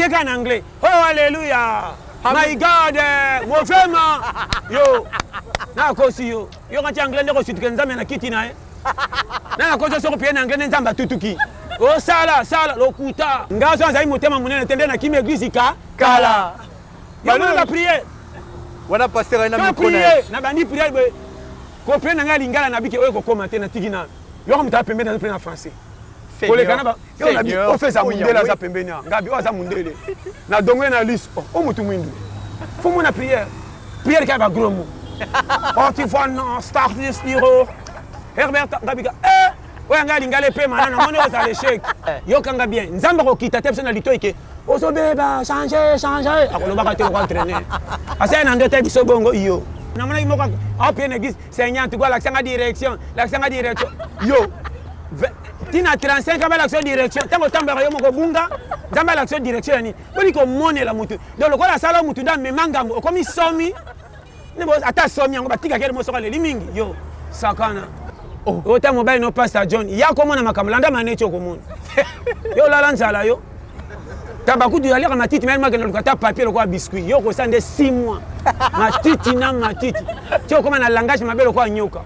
prier en anglais. Oh, alléluia. My God, mon frère, yo. Na kosi yo. Yo quand tu anglais, ne reçu que nzambe na kiti na. Na kosi so prier en anglais nzamba tutuki. Oh sala, lokuta. Ngazo azai motema munene tende na kimi église kala. Yo na prier. Wana pasteur na micro na bandi prier be. Ko prier na lingala na biki oyo ko commenter na tikina. Yo ko mta pembe na prier na français. Ko le kana ba. Yo na bi o fait ça mundela za pembe na. Ngabi o za mundele. Na dongwe na liste. O mutu mwindu. Faut mon prière. Prière qui va gros mot. Oh tu vois non start this hero. Herbert Ngabika. Oya ngali ngale pe mana na mone oza l'échec. Yo kanga bien. Nzamba ko kita tepse na lito ike. Ozo beba changer. Akoloba ka te ko entraîner. Asa na ndete biso bongo yo. Na mona imoko a pe na église seigneur tu vois l'accent à direction. Yo. Tina 35 ba l'action direction. Tango tambara yo moko bunga. Nzamba l'action direction ni. Boli ko mone la mutu. Donc lokola sala mutu nda me mangambo. Okomi somi. Nebo ata somi yango batika kele mo soka le limingi. Yo. Sakana. Ota mobile no pastor John ya komona makamulanda manecho komona yo lala nzala yo tabakudu ya leka matiti même que le kata papier le quoi biscuit yo ko sande 6 mois matiti na matiti tu comme na langage mabelo kwa nyoka